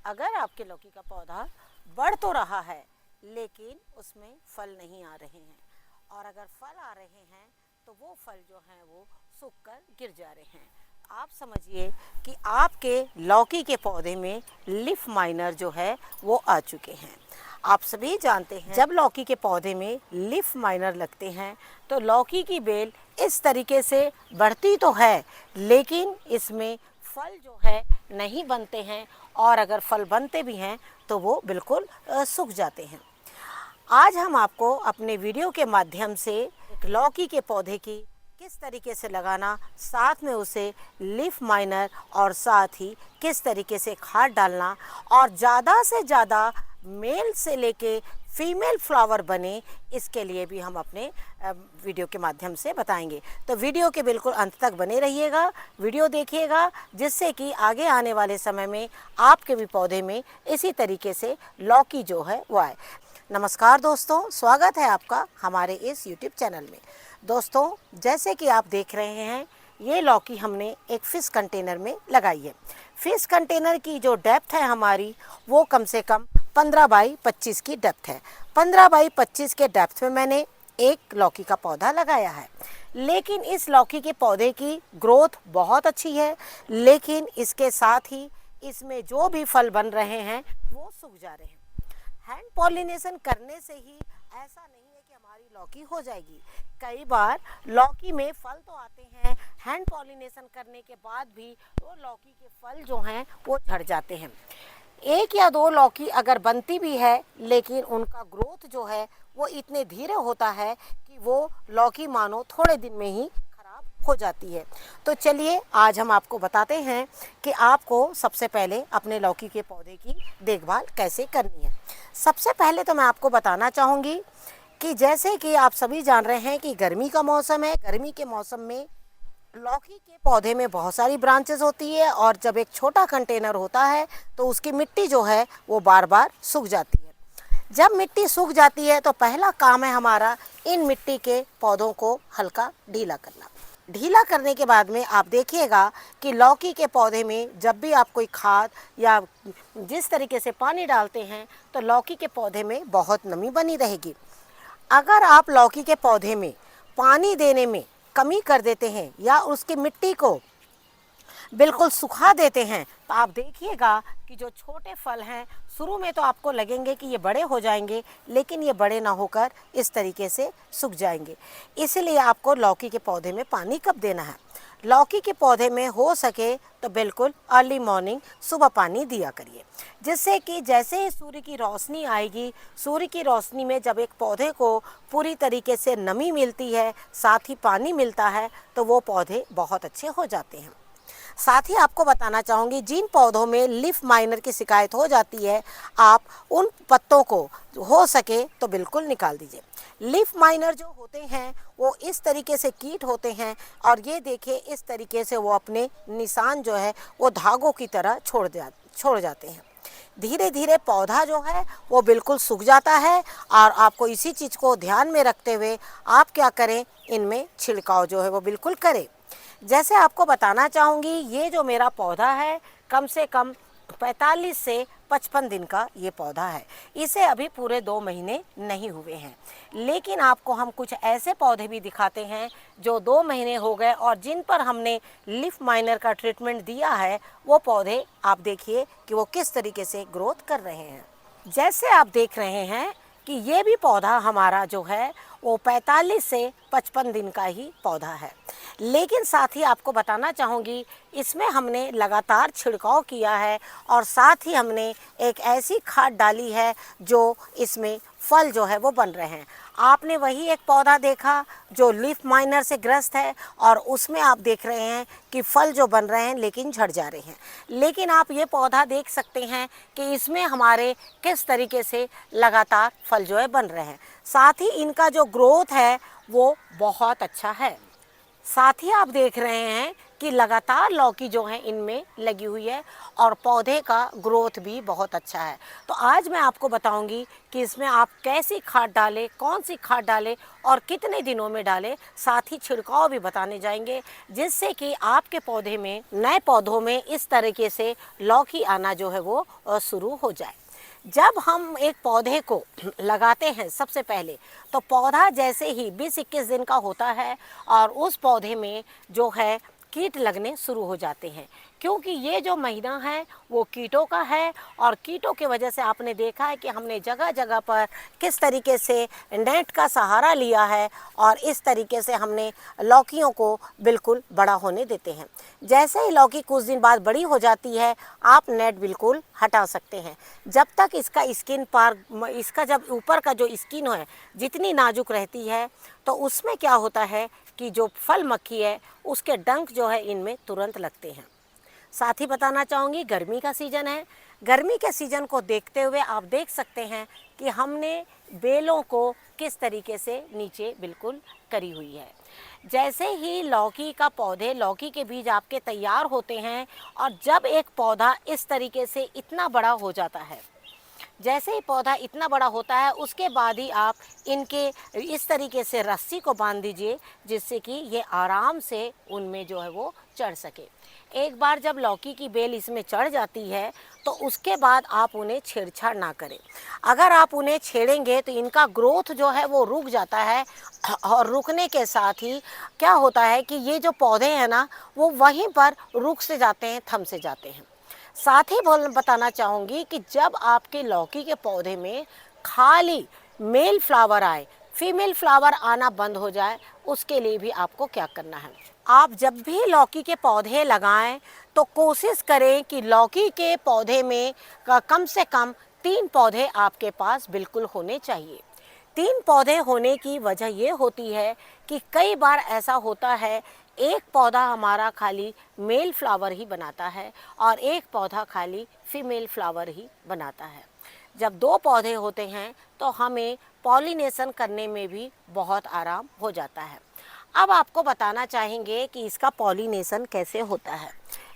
अगर आपके लौकी का पौधा बढ़ तो रहा है लेकिन उसमें फल नहीं आ रहे हैं, और अगर फल आ रहे हैं तो वो फल जो हैं वो सूख कर गिर जा रहे हैं, आप समझिए कि आपके लौकी के पौधे में लीफ माइनर जो है वो आ चुके हैं। आप सभी जानते हैं जब लौकी के पौधे में लीफ माइनर लगते हैं तो लौकी की बेल इस तरीके से बढ़ती तो है लेकिन इसमें फल जो है नहीं बनते हैं, और अगर फल बनते भी हैं तो वो बिल्कुल सूख जाते हैं। आज हम आपको अपने वीडियो के माध्यम से लौकी के पौधे की किस तरीके से लगाना, साथ में उसे लीफ माइनर और साथ ही किस तरीके से खाद डालना और ज़्यादा से ज़्यादा मेल से लेके फीमेल फ्लावर बने, इसके लिए भी हम अपने वीडियो के माध्यम से बताएंगे। तो वीडियो के बिल्कुल अंत तक बने रहिएगा, वीडियो देखिएगा, जिससे कि आगे आने वाले समय में आपके भी पौधे में इसी तरीके से लौकी जो है वो आए। नमस्कार दोस्तों, स्वागत है आपका हमारे इस YouTube चैनल में। दोस्तों, जैसे कि आप देख रहे हैं, ये लौकी हमने एक फ़िश कंटेनर में लगाई है। फ़िश कंटेनर की जो डेप्थ है हमारी वो कम से कम 15 बाई 25 की डेप्थ है। 15 बाई 25 के डेप्थ में मैंने एक लौकी का पौधा लगाया है, लेकिन इस लौकी के पौधे की ग्रोथ बहुत अच्छी है, लेकिन इसके साथ ही इसमें जो भी फल बन रहे हैं वो सूख जा रहे हैं। हैंड पॉलिनेशन करने से ही ऐसा नहीं है कि हमारी लौकी हो जाएगी। कई बार लौकी में फल तो आते हैं, हैंड पॉलिनेशन करने के बाद भी वो लौकी के फल जो हैं वो झड़ जाते हैं। एक या दो लौकी अगर बनती भी है लेकिन उनका ग्रोथ जो है वो इतने धीरे होता है कि वो लौकी मानो थोड़े दिन में ही हो जाती है। तो चलिए आज हम आपको बताते हैं कि आपको सबसे पहले अपने लौकी के पौधे की देखभाल कैसे करनी है। सबसे पहले तो मैं आपको बताना चाहूँगी कि जैसे कि आप सभी जान रहे हैं कि गर्मी का मौसम है। गर्मी के मौसम में लौकी के पौधे में बहुत सारी ब्रांचेस होती है, और जब एक छोटा कंटेनर होता है तो उसकी मिट्टी जो है वो बार बार सूख जाती है। जब मिट्टी सूख जाती है तो पहला काम है हमारा इन मिट्टी के पौधों को हल्का ढीला करना। ढीला करने के बाद में आप देखिएगा कि लौकी के पौधे में जब भी आप कोई खाद या जिस तरीके से पानी डालते हैं तो लौकी के पौधे में बहुत नमी बनी रहेगी। अगर आप लौकी के पौधे में पानी देने में कमी कर देते हैं या उसकी मिट्टी को बिल्कुल सुखा देते हैं तो आप देखिएगा कि जो छोटे फल हैं शुरू में तो आपको लगेंगे कि ये बड़े हो जाएंगे, लेकिन ये बड़े ना होकर इस तरीके से सूख जाएंगे। इसलिए आपको लौकी के पौधे में पानी कब देना है। लौकी के पौधे में हो सके तो बिल्कुल अर्ली मॉर्निंग सुबह पानी दिया करिए, जिससे कि जैसे ही सूर्य की रोशनी आएगी, सूर्य की रोशनी में जब एक पौधे को पूरी तरीके से नमी मिलती है, साथ ही पानी मिलता है, तो वो पौधे बहुत अच्छे हो जाते हैं। साथ ही आपको बताना चाहूँगी, जिन पौधों में लीफ माइनर की शिकायत हो जाती है, आप उन पत्तों को हो सके तो बिल्कुल निकाल दीजिए। लीफ माइनर जो होते हैं वो इस तरीके से कीट होते हैं, और ये देखिए इस तरीके से वो अपने निशान जो है वो धागों की तरह छोड़ जाते हैं। धीरे धीरे पौधा जो है वो बिल्कुल सूख जाता है, और आपको इसी चीज़ को ध्यान में रखते हुए आप क्या करें, इनमें छिड़काव जो है वो बिल्कुल करें। जैसे आपको बताना चाहूँगी, ये जो मेरा पौधा है कम से कम 45 से 55 दिन का ये पौधा है। इसे अभी पूरे 2 महीने नहीं हुए हैं, लेकिन आपको हम कुछ ऐसे पौधे भी दिखाते हैं जो 2 महीने हो गए और जिन पर हमने लीफ माइनर का ट्रीटमेंट दिया है। वो पौधे आप देखिए कि वो किस तरीके से ग्रोथ कर रहे हैं। जैसे आप देख रहे हैं कि ये भी पौधा हमारा जो है वो 45 से 55 दिन का ही पौधा है, लेकिन साथ ही आपको बताना चाहूँगी इसमें हमने लगातार छिड़काव किया है, और साथ ही हमने एक ऐसी खाद डाली है जो इसमें फल जो है वो बन रहे हैं। आपने वही एक पौधा देखा जो लीफ माइनर से ग्रस्त है, और उसमें आप देख रहे हैं कि फल जो बन रहे हैं लेकिन झड़ जा रहे हैं। लेकिन आप ये पौधा देख सकते हैं कि इसमें हमारे किस तरीके से लगातार फल जो है बन रहे हैं। साथ ही इनका जो ग्रोथ है वो बहुत अच्छा है। साथ ही आप देख रहे हैं कि लगातार लौकी जो है इनमें लगी हुई है और पौधे का ग्रोथ भी बहुत अच्छा है। तो आज मैं आपको बताऊंगी कि इसमें आप कैसी खाद डालें, कौन सी खाद डालें और कितने दिनों में डालें, साथ ही छिड़काव भी बताने जाएंगे, जिससे कि आपके पौधे में, नए पौधों में इस तरीके से लौकी आना जो है वो शुरू हो जाए। जब हम एक पौधे को लगाते हैं सबसे पहले, तो पौधा जैसे ही 20-21 दिन का होता है और उस पौधे में जो है कीट लगने शुरू हो जाते हैं, क्योंकि ये जो महीना है वो कीटों का है। और कीटों की वजह से आपने देखा है कि हमने जगह जगह पर किस तरीके से नेट का सहारा लिया है और इस तरीके से हमने लौकियों को बिल्कुल बड़ा होने देते हैं। जैसे ही लौकी कुछ दिन बाद बड़ी हो जाती है, आप नेट बिल्कुल हटा सकते हैं। जब तक इसका स्किन पार, इसका जब ऊपर का जो स्किन है जितनी नाजुक रहती है, तो उसमें क्या होता है कि जो फल मक्खी है उसके डंक जो है इनमें तुरंत लगते हैं। साथ ही बताना चाहूँगी, गर्मी का सीज़न है। गर्मी के सीज़न को देखते हुए आप देख सकते हैं कि हमने बेलों को किस तरीके से नीचे बिल्कुल करी हुई है। जैसे ही लौकी का पौधे, लौकी के बीज आपके तैयार होते हैं और जब एक पौधा इस तरीके से इतना बड़ा हो जाता है, जैसे ही पौधा इतना बड़ा होता है, उसके बाद ही आप इनके इस तरीके से रस्सी को बांध दीजिए, जिससे कि ये आराम से उनमें जो है वो चढ़ सके। एक बार जब लौकी की बेल इसमें चढ़ जाती है, तो उसके बाद आप उन्हें छेड़छाड़ ना करें। अगर आप उन्हें छेड़ेंगे तो इनका ग्रोथ जो है वो रुक जाता है, और रुकने के साथ ही क्या होता है कि ये जो पौधे हैं ना, वो वहीं पर रुक से जाते हैं, थम से जाते हैं। साथ ही बताना चाहूँगी कि जब आपके लौकी के पौधे में खाली मेल फ्लावर आए, फीमेल फ्लावर आना बंद हो जाए, उसके लिए भी आपको क्या करना है। आप जब भी लौकी के पौधे लगाएं तो कोशिश करें कि लौकी के पौधे में कम से कम 3 पौधे आपके पास बिल्कुल होने चाहिए। 3 पौधे होने की वजह ये होती है कि कई बार ऐसा होता है, एक पौधा हमारा खाली मेल फ्लावर ही बनाता है और एक पौधा खाली फीमेल फ्लावर ही बनाता है। जब 2 पौधे होते हैं तो हमें पॉलिनेशन करने में भी बहुत आराम हो जाता है। अब आपको बताना चाहेंगे कि इसका पॉलिनेशन कैसे होता है।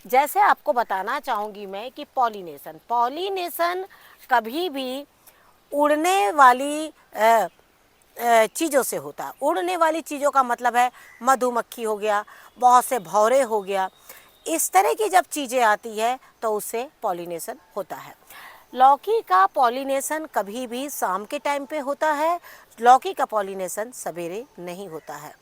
जैसे आपको बताना चाहूँगी मैं कि पॉलिनेशन कभी भी उड़ने वाली चीज़ों से होता है। उड़ने वाली चीज़ों का मतलब है मधुमक्खी हो गया, बहुत से भौरे हो गया, इस तरह की जब चीज़ें आती है तो उससे पॉलिनेशन होता है। लौकी का पॉलिनेशन कभी भी शाम के टाइम पे होता है, लौकी का पॉलिनेशन सवेरे नहीं होता है।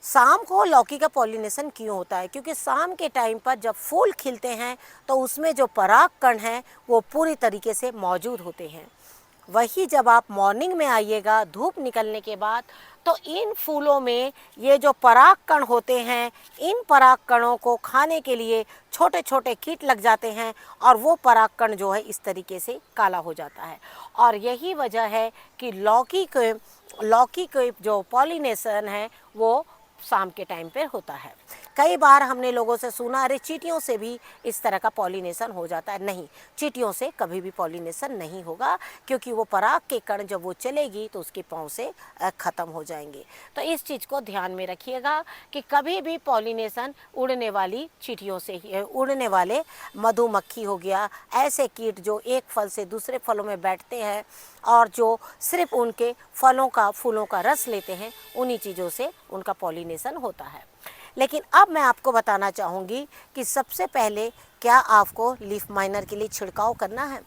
शाम को लौकी का पॉलिनेशन क्यों होता है? क्योंकि शाम के टाइम पर जब फूल खिलते हैं तो उसमें जो परागकण हैं वो पूरी तरीके से मौजूद होते हैं। वही जब आप मॉर्निंग में आइएगा, धूप निकलने के बाद, तो इन फूलों में ये जो परागकण होते हैं, इन परागकणों को खाने के लिए छोटे छोटे कीट लग जाते हैं और वो परागकण जो है इस तरीके से काला हो जाता है। और यही वजह है कि लौकी के जो पॉलिनेशन है वो शाम के टाइम पर होता है। कई बार हमने लोगों से सुना, अरे चींटियों से भी इस तरह का पॉलिनेशन हो जाता है। नहीं, चींटियों से कभी भी पॉलिनेशन नहीं होगा, क्योंकि वो पराग के कण जब वो चलेगी तो उसके पाँव से ख़त्म हो जाएंगे। तो इस चीज़ को ध्यान में रखिएगा कि कभी भी पॉलिनेशन उड़ने वाली चींटियों से ही, उड़ने वाले मधुमक्खी हो गया, ऐसे कीट जो एक फल से दूसरे फलों में बैठते हैं और जो सिर्फ उनके फूलों का रस लेते हैं, उन्हीं चीज़ों से उनका पॉलिनेशन होता है। लेकिन अब मैं आपको बताना चाहूँगी कि सबसे पहले क्या आपको लीफ माइनर के लिए छिड़काव करना है।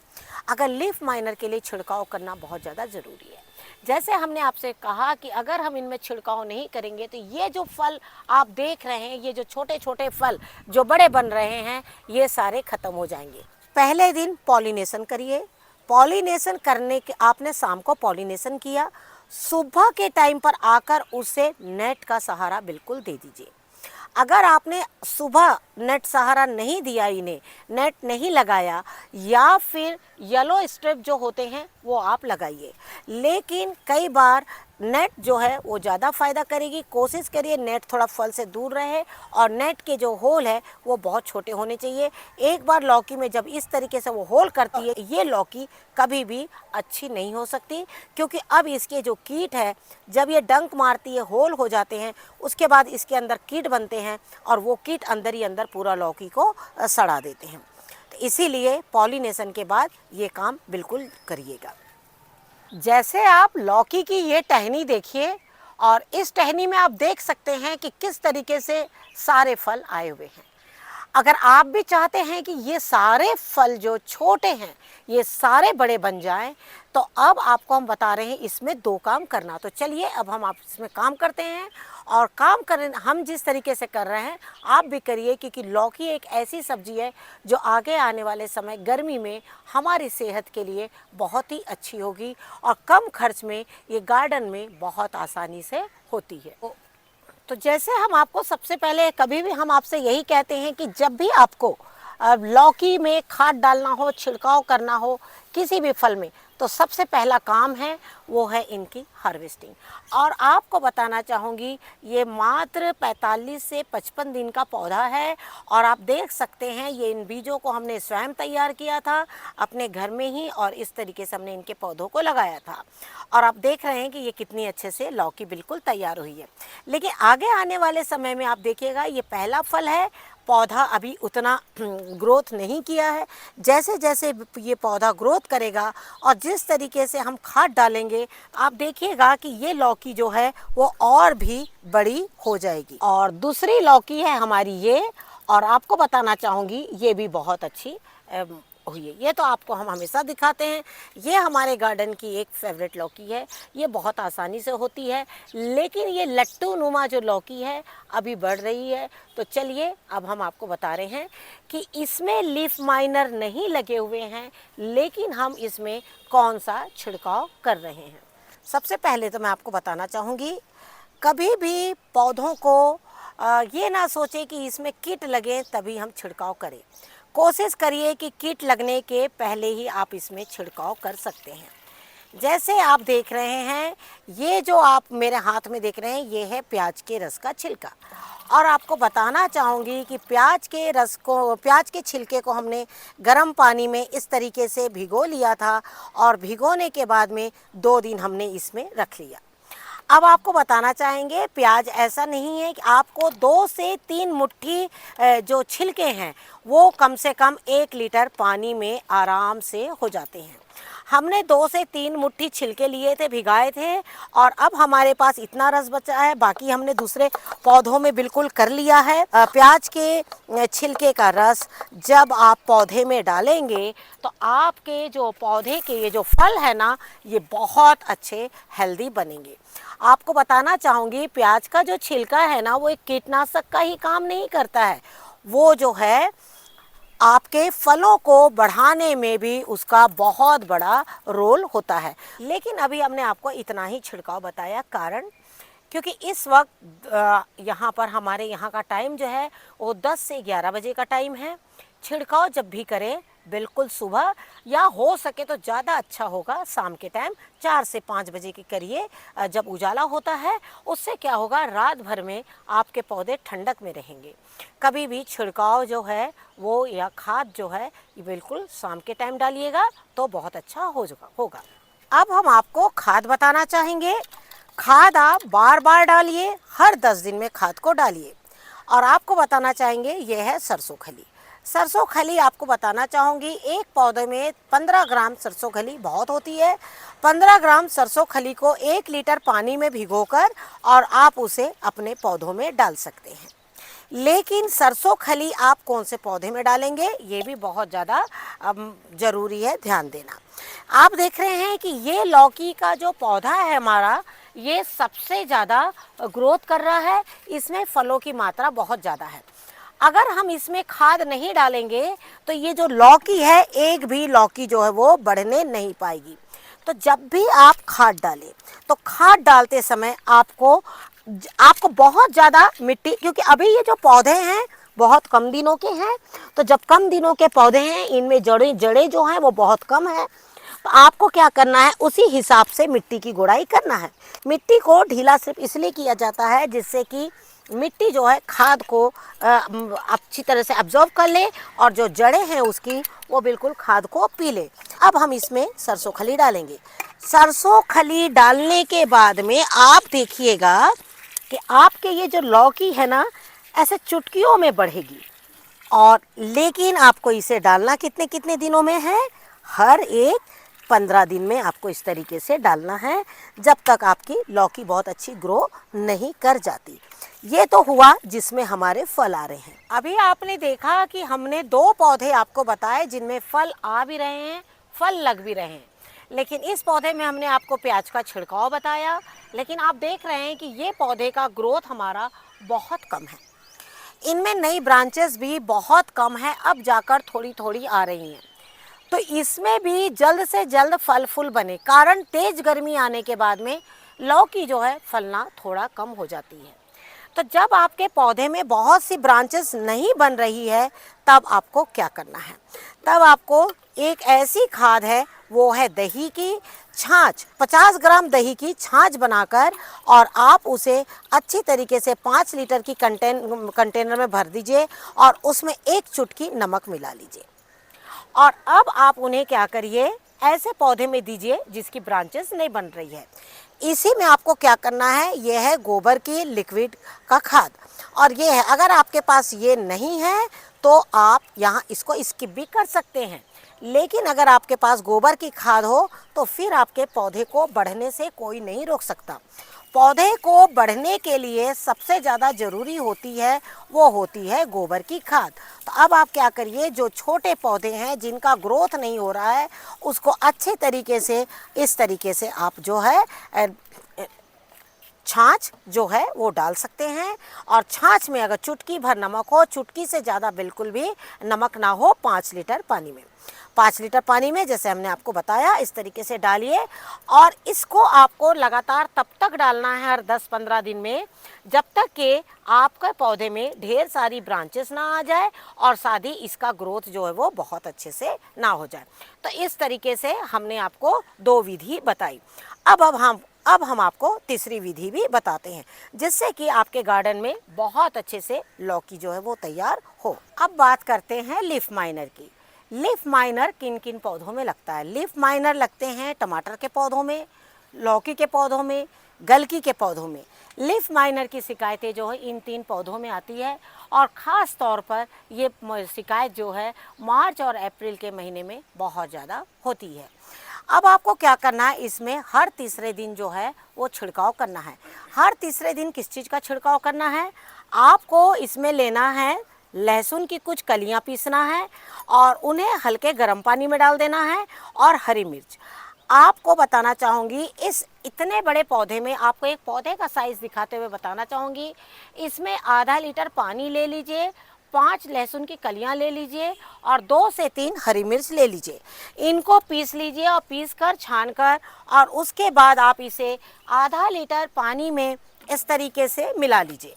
अगर लीफ माइनर के लिए छिड़काव करना बहुत ज़्यादा ज़रूरी है। जैसे हमने आपसे कहा कि अगर हम इनमें छिड़काव नहीं करेंगे तो ये जो फल आप देख रहे हैं, ये जो छोटे छोटे फल जो बड़े बन रहे हैं, ये सारे ख़त्म हो जाएंगे। पहले दिन पॉलिनेशन करिए। पॉलिनेशन करने के, आपने शाम को पॉलिनेशन किया, सुबह के टाइम पर आकर उसे नेट का सहारा बिल्कुल दे दीजिए। अगर आपने सुबह नेट सहारा नहीं दिया, इन्हें नेट नहीं लगाया, या फिर येलो स्ट्रिप जो होते हैं वो आप लगाइए। लेकिन कई बार नेट जो है वो ज़्यादा फ़ायदा करेगी। कोशिश करिए नेट थोड़ा फल से दूर रहे और नेट के जो होल है वो बहुत छोटे होने चाहिए। एक बार लौकी में जब इस तरीके से वो होल करती है, ये लौकी कभी भी अच्छी नहीं हो सकती, क्योंकि अब इसके जो कीट है जब ये डंक मारती है, होल हो जाते हैं, उसके बाद इसके अंदर कीट बनते हैं और वो कीट अंदर ही अंदर पूरा लौकी को सड़ा देते हैं। तो इसीलिए पॉलिनेशन के बाद ये काम बिल्कुल करिएगा। जैसे आप लौकी की ये टहनी देखिए और इस टहनी में आप देख सकते हैं कि किस तरीके से सारे फल आए हुए हैं। अगर आप भी चाहते हैं कि ये सारे फल जो छोटे हैं ये सारे बड़े बन जाएं, तो अब आपको हम बता रहे हैं इसमें 2 काम करना। तो चलिए अब हम आप इसमें काम करते हैं और काम करें हम जिस तरीके से कर रहे हैं आप भी करिए, क्योंकि लौकी एक ऐसी सब्जी है जो आगे आने वाले समय गर्मी में हमारी सेहत के लिए बहुत ही अच्छी होगी और कम खर्च में ये गार्डन में बहुत आसानी से होती है। तो जैसे हम आपको सबसे पहले कभी भी हम आपसे यही कहते हैं कि जब भी आपको लौकी में खाद डालना हो, छिड़काव करना हो किसी भी फल में, तो सबसे पहला काम है वो है इनकी हार्वेस्टिंग। और आपको बताना चाहूँगी ये मात्र 45 से 55 दिन का पौधा है और आप देख सकते हैं ये इन बीजों को हमने स्वयं तैयार किया था अपने घर में ही और इस तरीके से हमने इनके पौधों को लगाया था और आप देख रहे हैं कि ये कितनी अच्छे से लौकी बिल्कुल तैयार हुई है। लेकिन आगे आने वाले समय में आप देखिएगा ये पहला फल है, पौधा अभी उतना ग्रोथ नहीं किया है। जैसे जैसे ये पौधा ग्रोथ करेगा और जिस तरीके से हम खाद डालेंगे आप देखिएगा कि ये लौकी जो है वो और भी बड़ी हो जाएगी। और दूसरी लौकी है हमारी ये, और आपको बताना चाहूँगी ये भी बहुत अच्छी हुई है। ये तो आपको हम हमेशा दिखाते हैं, ये हमारे गार्डन की एक फेवरेट लौकी है। ये बहुत आसानी से होती है, लेकिन ये लट्टू नुमा जो लौकी है अभी बढ़ रही है। तो चलिए अब हम आपको बता रहे हैं कि इसमें लीफ माइनर नहीं लगे हुए हैं, लेकिन हम इसमें कौन सा छिड़काव कर रहे हैं। सबसे पहले तो मैं आपको बताना चाहूँगी कभी भी पौधों को ये ना सोचे कि इसमें कीट लगे तभी हम छिड़काव करें। कोशिश करिए कि कीट लगने के पहले ही आप इसमें छिड़काव कर सकते हैं। जैसे आप देख रहे हैं ये जो आप मेरे हाथ में देख रहे हैं ये है प्याज के रस का छिलका, और आपको बताना चाहूँगी कि प्याज के छिलके को हमने गर्म पानी में इस तरीके से भिगो लिया था और भिगोने के बाद में 2 दिन हमने इसमें रख लिया। अब आपको बताना चाहेंगे प्याज ऐसा नहीं है कि आपको 2 से 3 मुट्ठी जो छिलके हैं वो कम से कम 1 लीटर पानी में आराम से हो जाते हैं। हमने 2 से 3 मुट्ठी छिलके लिए थे, भिगाए थे, और अब हमारे पास इतना रस बचा है, बाकी हमने दूसरे पौधों में बिल्कुल कर लिया है। प्याज के छिलके का रस जब आप पौधे में डालेंगे तो आपके जो पौधे के ये जो फल है ना ये बहुत अच्छे हेल्दी बनेंगे। आपको बताना चाहूँगी प्याज का जो छिलका है ना वो एक कीटनाशक का ही काम नहीं करता है, वो जो है आपके फलों को बढ़ाने में भी उसका बहुत बड़ा रोल होता है। लेकिन अभी हमने आपको इतना ही छिड़काव बताया, कारण क्योंकि इस वक्त यहाँ पर हमारे यहाँ का टाइम जो है वो 10 से 11 बजे का टाइम है। छिड़काव जब भी करें बिल्कुल सुबह या हो सके तो ज़्यादा अच्छा होगा शाम के टाइम 4 से 5 बजे की करिए, जब उजाला होता है। उससे क्या होगा रात भर में आपके पौधे ठंडक में रहेंगे। कभी भी छिड़काव जो है वो या खाद जो है ये बिल्कुल शाम के टाइम डालिएगा तो बहुत अच्छा होगा। अब हम आपको खाद बताना चाहेंगे। खाद आप बार बार डालिए, हर 10 दिन में खाद को डालिए। और आपको बताना चाहेंगे ये है सरसों खली। सरसों खली आपको बताना चाहूँगी एक पौधे में 15 ग्राम सरसों खली बहुत होती है। 15 ग्राम सरसों खली को 1 लीटर पानी में भिगोकर और आप उसे अपने पौधों में डाल सकते हैं। लेकिन सरसों खली आप कौन से पौधे में डालेंगे ये भी बहुत ज़्यादा ज़रूरी है, ध्यान देना। आप देख रहे हैं कि ये लौकी का जो पौधा है हमारा ये सबसे ज़्यादा ग्रोथ कर रहा है, इसमें फलों की मात्रा बहुत ज़्यादा है। अगर हम इसमें खाद नहीं डालेंगे तो ये जो लौकी है एक भी लौकी जो है वो बढ़ने नहीं पाएगी। तो जब भी आप खाद डालें तो खाद डालते समय आपको बहुत ज़्यादा मिट्टी, क्योंकि अभी ये जो पौधे हैं बहुत कम दिनों के हैं, तो जब कम दिनों के पौधे हैं इनमें जड़ें जो हैं वो बहुत कम है, तो आपको क्या करना है, उसी हिसाब से मिट्टी की गुड़ाई करना है। मिट्टी को ढीला सिर्फ इसलिए किया जाता है जिससे कि मिट्टी जो है खाद को अच्छी तरह से अब्जॉर्ब कर ले और जो जड़ें हैं उसकी वो बिल्कुल खाद को पी ले। अब हम इसमें सरसों खली डालेंगे। सरसों खली डालने के बाद में आप देखिएगा कि आपके ये जो लौकी है ना, ऐसे चुटकियों में बढ़ेगी। और लेकिन आपको इसे डालना कितने कितने दिनों में है, हर एक 15 दिन में आपको इस तरीके से डालना है, जब तक आपकी लौकी बहुत अच्छी ग्रो नहीं कर जाती। ये तो हुआ जिसमें हमारे फल आ रहे हैं। अभी आपने देखा कि हमने 2 पौधे आपको बताए जिनमें फल आ भी रहे हैं, फल लग भी रहे हैं। लेकिन इस पौधे में हमने आपको प्याज का छिड़काव बताया। लेकिन आप देख रहे हैं कि ये पौधे का ग्रोथ हमारा बहुत कम है, इनमें नई ब्रांचेस भी बहुत कम है, अब जाकर थोड़ी थोड़ी आ रही हैं। तो इसमें भी जल्द से जल्द फल फूल बने, कारण तेज गर्मी आने के बाद में लौकी जो है फलना थोड़ा कम हो जाती है। तो जब आपके पौधे में बहुत सी ब्रांचेस नहीं बन रही है, तब आपको क्या करना है, तब आपको एक ऐसी खाद है, वो है दही की छाछ। 50 ग्राम दही की छाछ बनाकर और आप उसे अच्छी तरीके से 5 लीटर की कंटेनर में भर दीजिए और उसमें 1 चुटकी नमक मिला लीजिए। और अब आप उन्हें क्या करिए, ऐसे पौधे में दीजिए जिसकी ब्रांचेस नहीं बन रही है। इसी में आपको क्या करना है, यह है गोबर की लिक्विड का खाद। और ये है, अगर आपके पास ये नहीं है तो आप यहाँ इसको स्किप भी कर सकते हैं। लेकिन अगर आपके पास गोबर की खाद हो तो फिर आपके पौधे को बढ़ने से कोई नहीं रोक सकता। पौधे को बढ़ने के लिए सबसे ज़्यादा ज़रूरी होती है, वो होती है गोबर की खाद। तो अब आप क्या करिए, जो छोटे पौधे हैं जिनका ग्रोथ नहीं हो रहा है, उसको अच्छे तरीके से इस तरीके से आप जो है छाछ जो है वो डाल सकते हैं। और छाछ में अगर चुटकी भर नमक हो, चुटकी से ज़्यादा बिल्कुल भी नमक ना हो, 5 लीटर पानी में, 5 लीटर पानी में जैसे हमने आपको बताया इस तरीके से डालिए। और इसको आपको लगातार तब तक डालना है, हर 10-15 दिन में, जब तक कि आपके पौधे में ढेर सारी ब्रांचेस ना आ जाए और साथ ही इसका ग्रोथ जो है वो बहुत अच्छे से ना हो जाए। तो इस तरीके से हमने आपको 2 विधि बताई। अब हम आपको तीसरी विधि भी बताते हैं, जिससे कि आपके गार्डन में बहुत अच्छे से लौकी जो है वो तैयार हो। अब बात करते हैं लीफ माइनर की। लीफ माइनर किन किन पौधों में लगता है? लीफ माइनर लगते हैं टमाटर के पौधों में, लौकी के पौधों में, गलकी के पौधों में। लीफ माइनर की शिकायतें जो है इन 3 पौधों में आती है और ख़ास तौर पर ये शिकायत जो है मार्च और अप्रैल के महीने में बहुत ज़्यादा होती है। अब आपको क्या करना है, इसमें हर तीसरे दिन जो है वो छिड़काव करना है। हर तीसरे दिन किस चीज़ का छिड़काव करना है? आपको इसमें लेना है लहसुन की कुछ कलियां पीसना है और उन्हें हल्के गर्म पानी में डाल देना है, और हरी मिर्च। आपको बताना चाहूँगी, इस इतने बड़े पौधे में आपको एक पौधे का साइज़ दिखाते हुए बताना चाहूँगी। इसमें आधा लीटर पानी ले लीजिए, 5 लहसुन की कलियां ले लीजिए और 2 से 3 हरी मिर्च ले लीजिए। इनको पीस लीजिए और पीस कर छान कर, और उसके बाद आप इसे आधा लीटर पानी में इस तरीके से मिला लीजिए।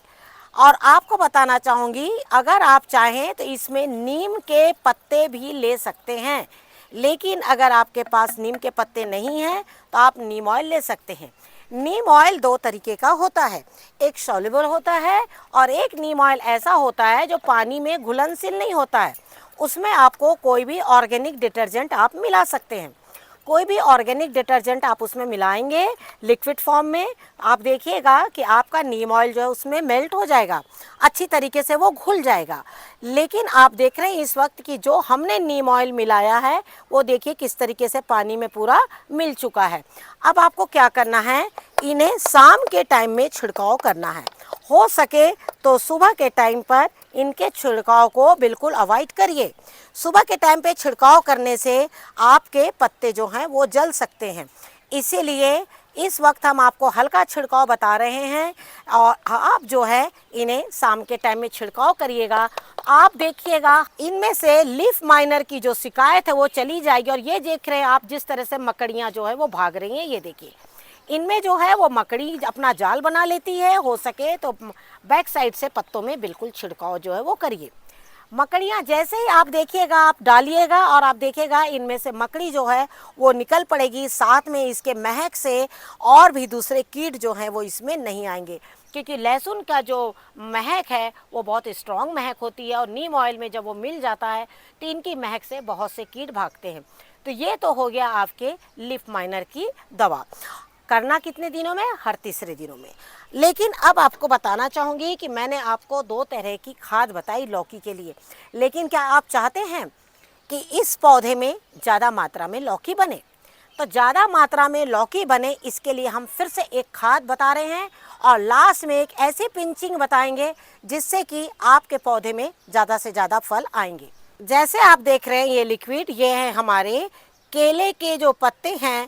और आपको बताना चाहूँगी, अगर आप चाहें तो इसमें नीम के पत्ते भी ले सकते हैं, लेकिन अगर आपके पास नीम के पत्ते नहीं हैं तो आप नीम ऑयल ले सकते हैं। नीम ऑयल 2 तरीके का होता है, एक सॉल्युबल होता है और एक नीम ऑयल ऐसा होता है जो पानी में घुलनशील नहीं होता है। उसमें आपको कोई भी ऑर्गेनिक डिटर्जेंट आप मिला सकते हैं। कोई भी ऑर्गेनिक डिटर्जेंट आप उसमें मिलाएंगे लिक्विड फॉर्म में, आप देखिएगा कि आपका नीम ऑयल जो है उसमें मेल्ट हो जाएगा, अच्छी तरीके से वो घुल जाएगा। लेकिन आप देख रहे हैं इस वक्त कि जो हमने नीम ऑयल मिलाया है वो देखिए किस तरीके से पानी में पूरा मिल चुका है। अब आपको क्या करना है, इन्हें शाम के टाइम में छिड़काव करना है। हो सके तो सुबह के टाइम पर इनके छिड़काव को बिल्कुल अवॉइड करिए। सुबह के टाइम पे छिड़काव करने से आपके पत्ते जो हैं वो जल सकते हैं, इसीलिए इस वक्त हम आपको हल्का छिड़काव बता रहे हैं। और आप जो है इन्हें शाम के टाइम में छिड़काव करिएगा। आप देखिएगा इनमें से लीफ माइनर की जो शिकायत है वो चली जाएगी। और ये देख रहे हैं आप जिस तरह से मकड़ियाँ जो है वो भाग रही हैं, ये देखिए इनमें जो है वो मकड़ी अपना जाल बना लेती है। हो सके तो बैक साइड से पत्तों में बिल्कुल छिड़काव जो है वो करिए। मकड़ियाँ जैसे ही आप देखिएगा, आप डालिएगा और आप देखिएगा इनमें से मकड़ी जो है वो निकल पड़ेगी। साथ में इसके महक से और भी दूसरे कीट जो हैं वो इसमें नहीं आएंगे, क्योंकि लहसुन का जो महक है वो बहुत स्ट्रॉन्ग महक होती है और नीम ऑयल में जब वो मिल जाता है तो इनकी महक से बहुत से कीट भागते हैं। तो ये तो हो गया आपके लीफ माइनर की दवा। करना कितने दिनों में? हर तीसरे दिनों में। लेकिन अब आपको बताना चाहूँगी कि मैंने आपको 2 तरह की खाद बताई लौकी के लिए, लेकिन क्या आप चाहते हैं कि इस पौधे में ज़्यादा मात्रा में लौकी बने? तो ज़्यादा मात्रा में लौकी बने इसके लिए हम फिर से एक खाद बता रहे हैं और लास्ट में एक ऐसी पिंचिंग बताएंगे जिससे कि आपके पौधे में ज़्यादा से ज़्यादा फल आएंगे। जैसे आप देख रहे हैं ये लिक्विड, ये है हमारे केले के जो पत्ते हैं,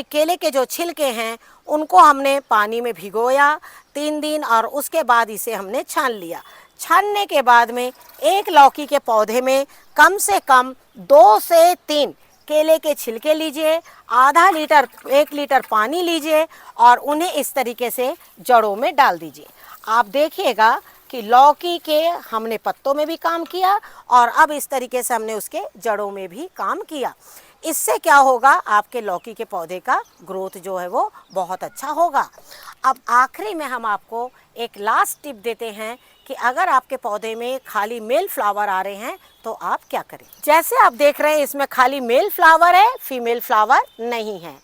केले के जो छिलके हैं, उनको हमने पानी में भिगोया 3 दिन और उसके बाद इसे हमने छान लिया। छानने के बाद में एक लौकी के पौधे में कम से कम 2 से 3 केले के छिलके लीजिए, आधा लीटर 1 लीटर पानी लीजिए और उन्हें इस तरीके से जड़ों में डाल दीजिए। आप देखिएगा कि लौकी के हमने पत्तों में भी काम किया और अब इस तरीके से हमने उसके जड़ों में भी काम किया। इससे क्या होगा, आपके लौकी के पौधे का ग्रोथ जो है वो बहुत अच्छा होगा। अब आखिरी में हम आपको एक लास्ट टिप देते हैं कि अगर आपके पौधे में खाली मेल फ्लावर आ रहे हैं तो आप क्या करें। जैसे आप देख रहे हैं इसमें खाली मेल फ्लावर है, फीमेल फ्लावर नहीं है।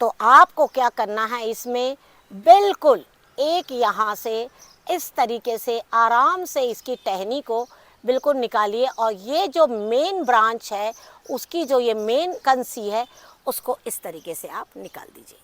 तो आपको क्या करना है, इसमें बिल्कुल एक यहाँ से इस तरीके से आराम से इसकी टहनी को बिल्कुल निकालिए और ये जो मेन ब्रांच है उसकी जो ये मेन कंसी है उसको इस तरीके से आप निकाल दीजिए।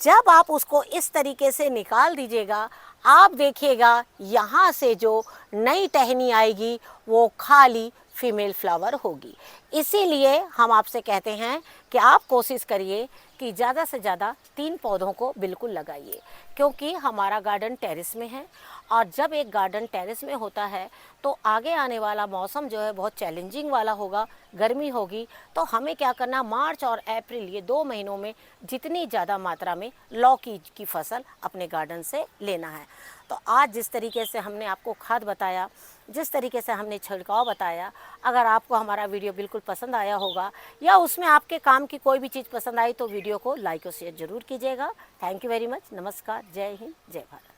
जब आप उसको इस तरीके से निकाल दीजिएगा, आप देखिएगा यहाँ से जो नई टहनी आएगी वो खाली फीमेल फ्लावर होगी। इसीलिए हम आपसे कहते हैं कि आप कोशिश करिए कि ज़्यादा से ज़्यादा 3 पौधों को बिल्कुल लगाइए, क्योंकि हमारा गार्डन टेरेस में है और जब एक गार्डन टेरेस में होता है तो आगे आने वाला मौसम जो है बहुत चैलेंजिंग वाला होगा, गर्मी होगी। तो हमें क्या करना, मार्च और अप्रैल ये 2 महीनों में जितनी ज़्यादा मात्रा में लौकी की फसल अपने गार्डन से लेना है। तो आज जिस तरीके से हमने आपको खाद बताया, जिस तरीके से हमने छिड़काव बताया, अगर आपको हमारा वीडियो बिल्कुल पसंद आया होगा या उसमें आपके काम की कोई भी चीज़ पसंद आई तो वीडियो को लाइक और शेयर ज़रूर कीजिएगा। Thank you very much. नमस्कार, जय हिंद, जय भारत।